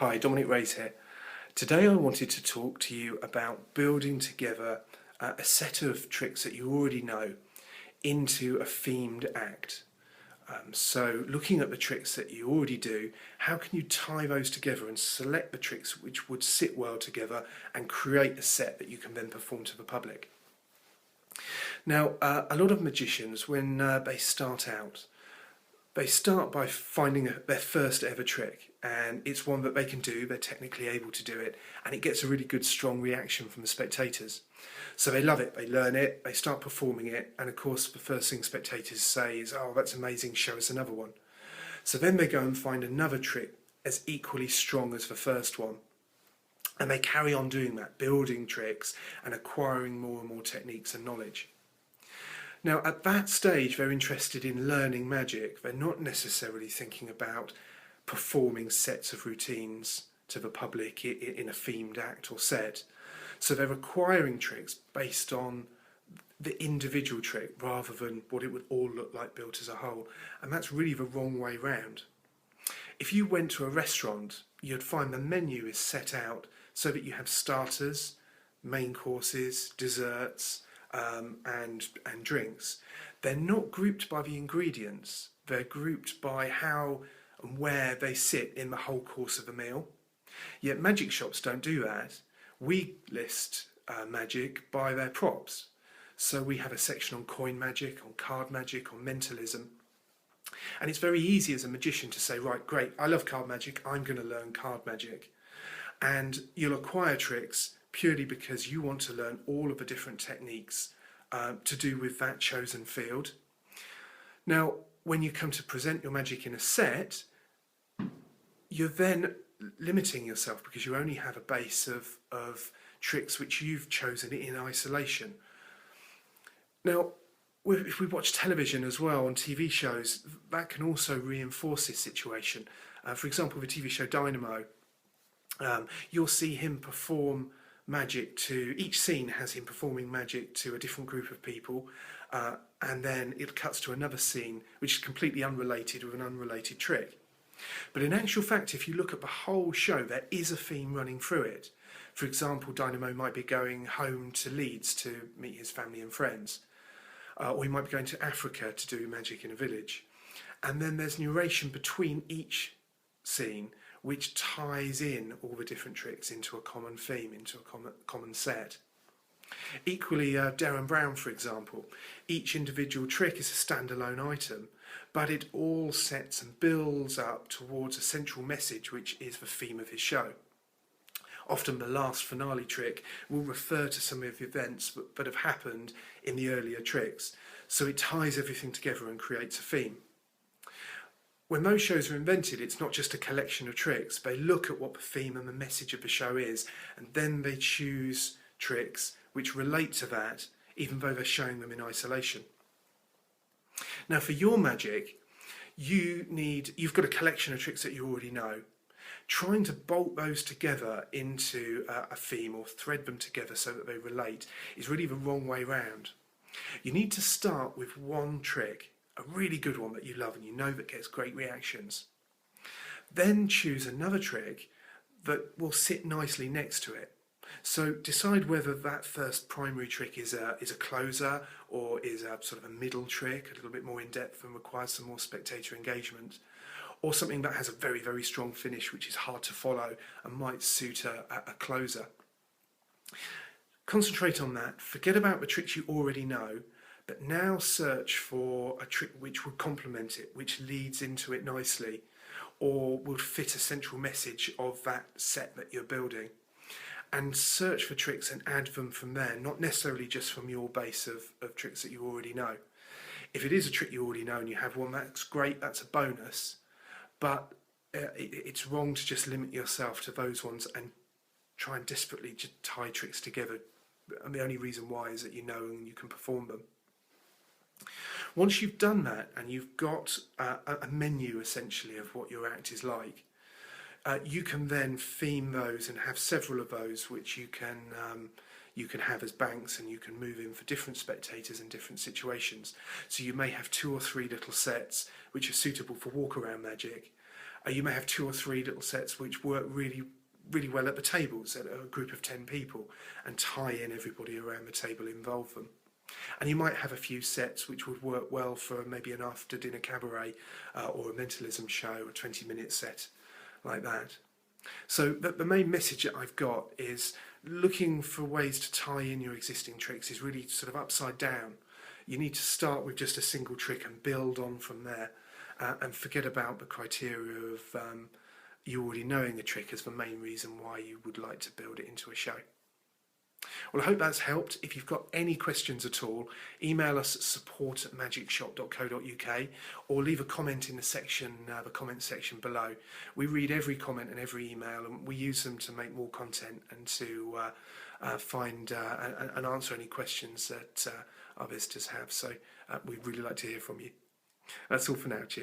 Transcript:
Hi, Dominic Reyes here. Today I wanted to talk to you about building together a set of tricks that you already know into a themed act. So looking at the tricks that you already do, how can you tie those together and select the tricks which would sit well together and create a set that you can then perform to the public? Now, a lot of magicians, when they start out, they start by finding their first ever trick, and it's one that they can do, they're technically able to do it, and it gets a really good strong reaction from the spectators. So they love it, they learn it, they start performing it, and of course the first thing spectators say is, "Oh, that's amazing, show us another one." So then they go and find another trick as equally strong as the first one, and they carry on doing that, building tricks and acquiring more and more techniques and knowledge. Now, at that stage, they're interested in learning magic. They're not necessarily thinking about performing sets of routines to the public in a themed act or set. So they're acquiring tricks based on the individual trick rather than what it would all look like built as a whole. And that's really the wrong way round. If you went to a restaurant, you'd find the menu is set out so that you have starters, main courses, desserts, and drinks. They're not grouped by the ingredients, they're grouped by how and where they sit in the whole course of a meal. Yet magic shops don't do that. We list magic by their props. So we have a section on coin magic, on card magic, on mentalism. And it's very easy as a magician to say, right, great, I love card magic, I'm going to learn card magic. And you'll acquire tricks purely because you want to learn all of the different techniques to do with that chosen field. Now, when you come to present your magic in a set, you're then limiting yourself because you only have a base of tricks which you've chosen in isolation. Now, if we watch television as well, on TV shows, that can also reinforce this situation. For example, the TV show Dynamo, you'll see him perform magic to, each scene has him performing magic to a different group of people, and then it cuts to another scene which is completely unrelated with an unrelated trick. But in actual fact, if you look at the whole show, there is a theme running through it. For example, Dynamo might be going home to Leeds to meet his family and friends, or he might be going to Africa to do magic in a village. And then there's narration between each scene which ties in all the different tricks into a common theme, into a common set. Equally, Derren Brown, for example, each individual trick is a standalone item, but it all sets and builds up towards a central message which is the theme of his show. Often the last finale trick will refer to some of the events that have happened in the earlier tricks, so it ties everything together and creates a theme. When those shows are invented, it's not just a collection of tricks. They look at what the theme and the message of the show is, and then they choose tricks which relate to that, even though they're showing them in isolation. Now, for your magic, you've got a collection of tricks that you already know. Trying to bolt those together into a theme or thread them together so that they relate is really the wrong way round. You need to start with one trick, a really good one that you love and you know that gets great reactions. Then choose another trick that will sit nicely next to it. So decide whether that first primary trick is a closer or is a sort of a middle trick, a little bit more in depth and requires some more spectator engagement, or something that has a very, very strong finish which is hard to follow and might suit a closer. Concentrate on that, forget about the tricks you already know, but now search for a trick which would complement it, which leads into it nicely, or would fit a central message of that set that you're building. And search for tricks and add them from there, not necessarily just from your base of tricks that you already know. If it is a trick you already know and you have one, that's great, that's a bonus, but it's wrong to just limit yourself to those ones and try and desperately just tie tricks together. And the only reason why is that you know and you can perform them. Once you've done that and you've got a menu essentially of what your act is like, you can then theme those and have several of those which you can have as banks, and you can move in for different spectators in different situations. So you may have 2 or 3 little sets which are suitable for walk around magic, You may have 2 or 3 little sets which work really, really well at the tables, at a group of 10 people, and tie in everybody around the table, involve them. And you might have a few sets which would work well for maybe an after-dinner cabaret or a mentalism show, a 20-minute set like that. So the main message that I've got is looking for ways to tie in your existing tricks is really sort of upside down. You need to start with just a single trick and build on from there, and forget about the criteria of you already knowing a trick as the main reason why you would like to build it into a show. Well, I hope that's helped. If you've got any questions at all, email us at support@magicshop.co.uk or leave a comment in the comment section below. We read every comment and every email, and we use them to make more content and to find and answer any questions that our visitors have. So we'd really like to hear from you. That's all for now. Cheers.